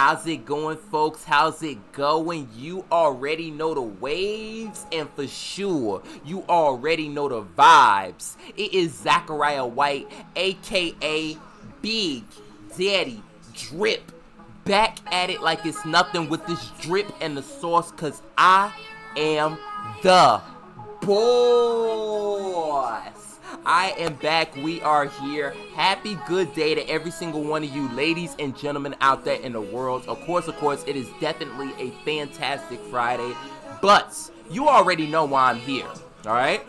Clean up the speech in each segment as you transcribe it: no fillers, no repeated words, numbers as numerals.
How's it going, folks? How's it going? You already know the waves, and for sure, you already know the vibes. It is Zachariah White, aka Big Daddy Drip, back at it like it's nothing with this drip and the sauce, cause I am the boss. I am back. We are here. Happy good day to every single one of you ladies and gentlemen out there in the world. Of course, it is definitely a fantastic Friday, but you already know why I'm here, all right?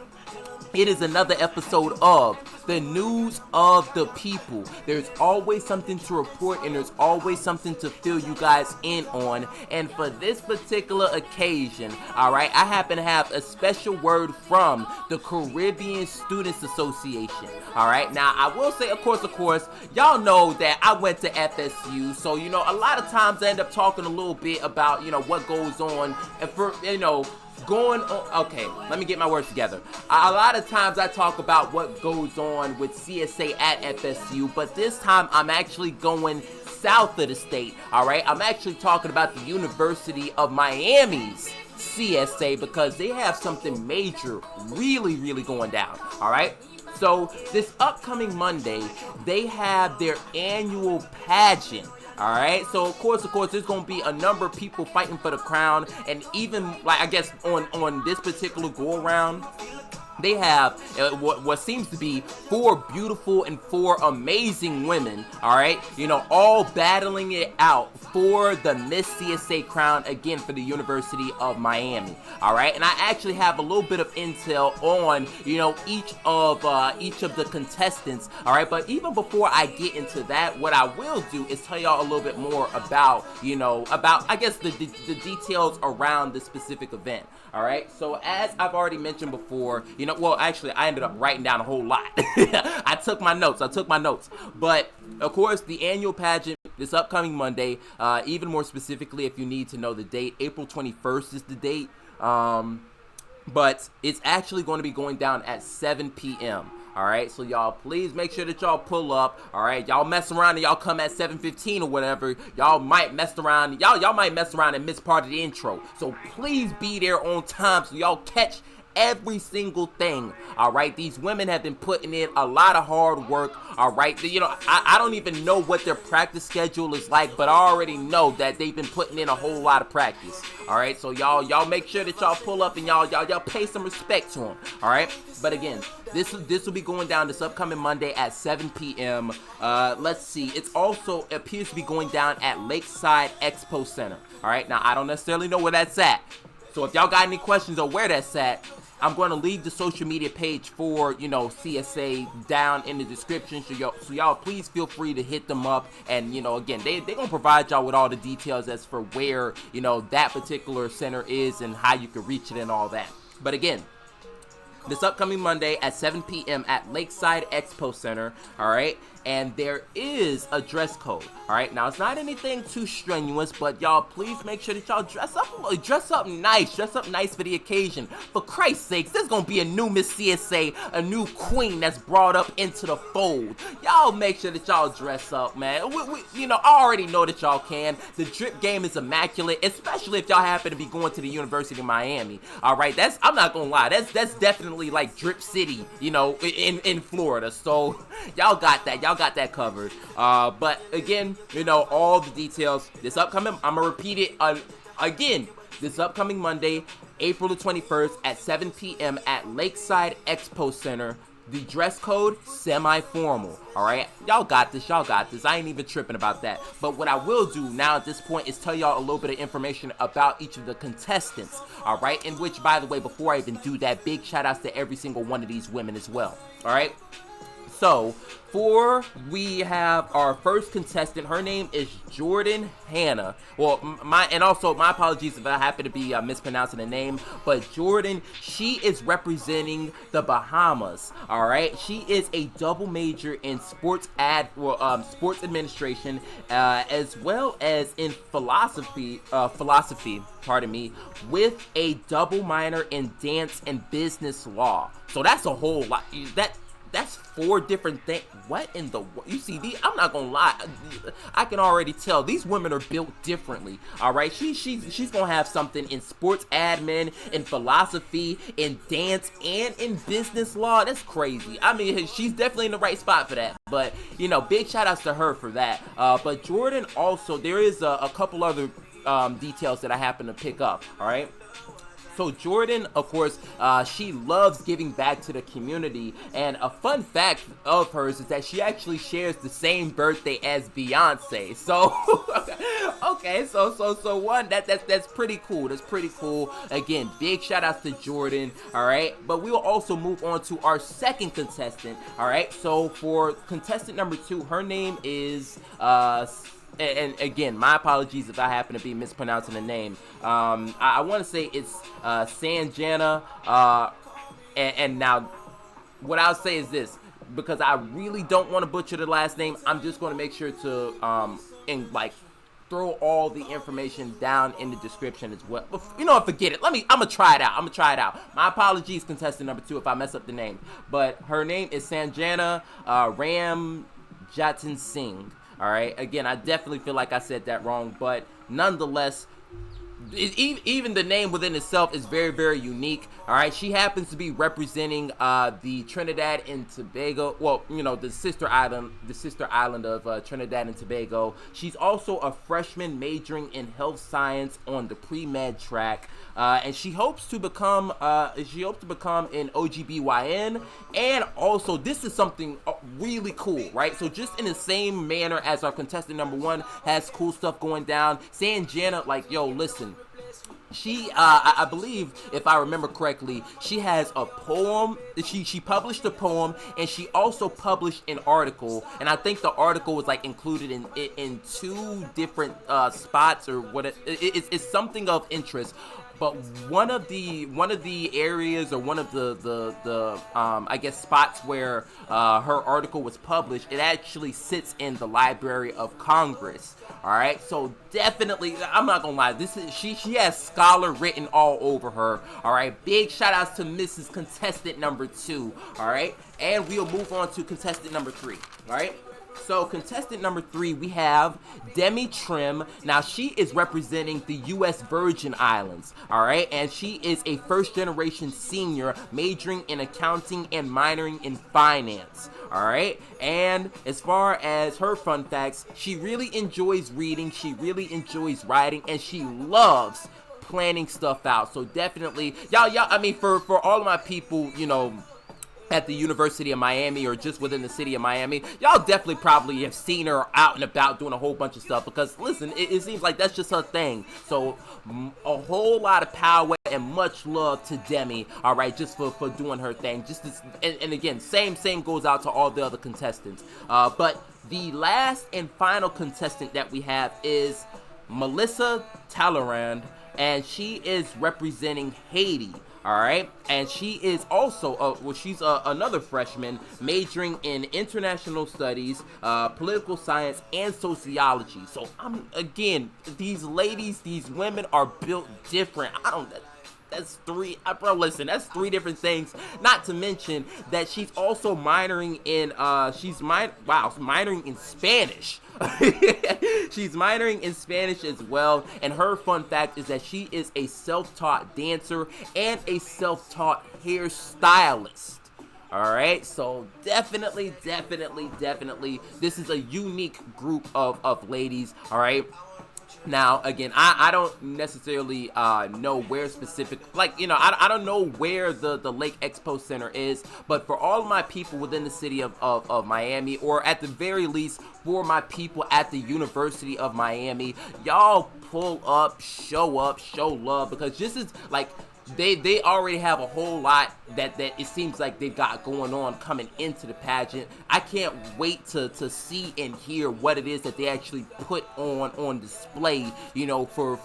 It is another episode of the News of the People. There's always something to report, and there's always something to fill you guys in on. And for this particular occasion, all right, I happen to have a special word from the Caribbean Students Association. All right, now I will say, of course, y'all know that I went to FSU, so a lot of times I end up talking a little bit about what goes on, and for going on. Okay, let me get my words together. A lot of times I talk about what goes on with CSA at FSU, but this time I'm actually going south of the state, all right? I'm actually talking about the University of Miami's CSA, because they have something major really going down, all right? So this upcoming Monday, they have their annual pageant. All right, so of course, there's going to be a number of people fighting for the crown, and even, I guess, on this particular go-around, they have what seems to be 4 beautiful and 4 amazing women, all right, all battling it out for the Miss CSA crown, again, for the University of Miami, all right? And I actually have a little bit of intel on, each of the contestants, all right? But even before I get into that, what I will do is tell y'all a little bit more about, I guess, the details around this specific event, all right? So as I've already mentioned before, actually, I ended up writing down a whole lot. I took my notes. But, of course, the annual pageant this upcoming Monday, even more specifically, if you need to know the date, April 21st is the date. But it's actually going to be going down at 7 p.m. All right, so y'all please make sure that y'all pull up. All right, y'all mess around and y'all come at 7:15 or whatever. Y'all might mess around. Y'all might mess around and miss part of the intro. So please be there on time so y'all catch every single thing. All right, these women have been putting in a lot of hard work. All right, I don't even know what their practice schedule is like, but I already know that they've been putting in a whole lot of practice. All right, so y'all make sure that y'all pull up and y'all pay some respect to them. All right, but again, this will be going down this upcoming Monday at 7 p.m. Let's see, it's also appears to be going down at Lakeside Expo Center. All right, now I don't necessarily know where that's at, so if y'all got any questions on where that's at, I'm going to leave the social media page for, CSA down in the description. So y'all please feel free to hit them up. And, again, they're going to provide y'all with all the details as for where, that particular center is and how you can reach it and all that. But again, this upcoming Monday at 7 p.m. at Lakeside Expo Center, all right? And there is a dress code, all right? Now, it's not anything too strenuous, but y'all please make sure that y'all dress up nice for the occasion. For Christ's sakes, there's gonna be a new Miss CSA, a new queen that's brought up into the fold. Y'all make sure that y'all dress up, man. I already know that y'all can. The drip game is immaculate, especially if y'all happen to be going to the University of Miami, all right? I'm not gonna lie, that's definitely like Drip City, in Florida. So y'all got that. Y'all got that covered. But again, all the details. This upcoming, I'm gonna repeat it again. This upcoming Monday, April the 21st at 7 p.m. at Lakeside Expo Center. The dress code, semi-formal, all right? Y'all got this. I ain't even tripping about that. But what I will do now at this point is tell y'all a little bit of information about each of the contestants, all right? In which, by the way, before I even do that, big shout-outs to every single one of these women as well, all right? So, we have our first contestant. Her name is Jordan Hanna. Well, my apologies if I happen to be mispronouncing the name, but Jordan, she is representing the Bahamas. All right, she is a double major in sports administration, as well as in philosophy. With a double minor in dance and business law. So that's a whole lot. That's 4 different things. What in the... You see, I'm not gonna lie. I can already tell. These women are built differently, all right? She's gonna have something in sports admin, in philosophy, in dance, and in business law. That's crazy. I mean, she's definitely in the right spot for that. But, you know, big shout-outs to her for that. But Jordan also... There is a couple other details that I happen to pick up, all right? So Jordan, of course, she loves giving back to the community, and a fun fact of hers is that she actually shares the same birthday as Beyoncé. So, okay, so one, that's pretty cool. That's pretty cool. Again, big shout outs to Jordan. All right, but we will also move on to our second contestant. All right, so for contestant number 2, her name is and again, my apologies if I happen to be mispronouncing the name. I want to say it's Sanjana. And now, what I'll say is this, because I really don't want to butcher the last name, I'm just going to make sure to throw all the information down in the description as well. You know what, forget it. I'm gonna try it out. My apologies, contestant number 2, if I mess up the name. But her name is Sanjana Ramjattansingh. All right. Again, I definitely feel like I said that wrong, but nonetheless, even the name within itself is very, very unique. All right. She happens to be representing the Trinidad and Tobago. Well, you know, the sister island of Trinidad and Tobago. She's also a freshman majoring in health science on the pre-med track, and she hopes to become an OBGYN. And also, this is something really cool, right? So just in the same manner as our contestant number 1 has cool stuff going down, Sanjana, like, yo, listen. She, I believe, if I remember correctly, she has a poem. She published a poem, and she also published an article. And I think the article was like included in 2 different spots, or what? It's something of interest. But one of the areas, or one of the I guess spots where her article was published, it actually sits in the Library of Congress. All right, so definitely, I'm not gonna lie, she has scholar written all over her. All right, big shout outs to Mrs. Contestant number 2. All right, and we'll move on to contestant number 3. All right. So contestant number 3, we have Demi Trim. Now, she is representing the U.S. Virgin Islands, all right? And she is a first-generation senior majoring in accounting and minoring in finance, all right? And as far as her fun facts, she really enjoys reading, she really enjoys writing, and she loves planning stuff out. So definitely, y'all, I mean, for all of my people, you know, at the University of Miami, or just within the city of Miami, y'all definitely probably have seen her out and about doing a whole bunch of stuff, because listen, it seems like that's just her thing. So a whole lot of power and much love to Demi, all right, just for doing her thing. Just this, and again, same goes out to all the other contestants. But the last and final contestant that we have is Melissa Talleyrand, and she is representing Haiti. All right, and she is also she's another freshman majoring in international studies, political science, and sociology. So again, these ladies, these women are built different. That's 3, bro, listen, that's 3 different things. Not to mention that she's also minoring in minoring in Spanish. She's minoring in Spanish as well. And her fun fact is that she is a self-taught dancer and a self-taught hairstylist. All right, so definitely, this is a unique group of ladies. All right. Now, again, I don't necessarily know where specific, I don't know where the Lake Expo Center is, but for all of my people within the city of Miami, or at the very least for my people at the University of Miami, y'all pull up, show love, because this is like, they already have a whole lot that it seems like they've got going on coming into the pageant. I can't wait to see and hear what it is that they actually put on display, you know, for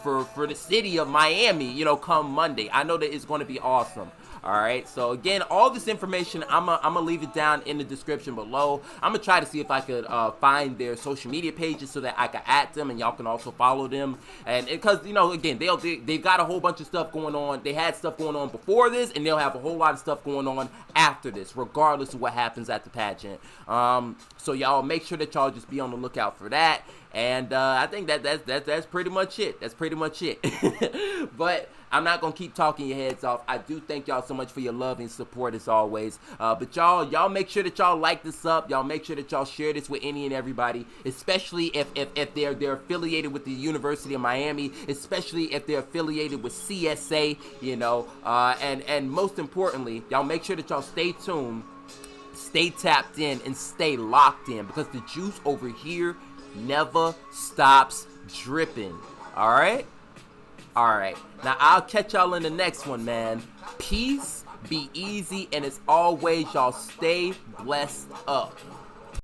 the city of Miami, you know, come Monday. I know that it's going to be awesome. All right. So again, all this information, I'm gonna leave it down in the description below. I'm gonna try to see if I could find their social media pages so that I can add them and y'all can also follow them. And because again, they've got a whole bunch of stuff going on. They had stuff going on before this, and they'll have a whole lot of stuff going on after this, regardless of what happens at the pageant. So y'all make sure that y'all just be on the lookout for that. And I think that's pretty much it. That's pretty much it. But I'm not gonna keep talking your heads off. I do thank y'all so much for your love and support as always. But y'all make sure that y'all like this up. Y'all make sure that y'all share this with any and everybody, especially if they're affiliated with the University of Miami, especially if they're affiliated with CSA. And most importantly, y'all make sure that y'all stay tuned, stay tapped in, and stay locked in, because the juice over here never stops dripping. All right. Now I'll catch y'all in the next one, man. Peace, be easy, and as always, y'all stay blessed up.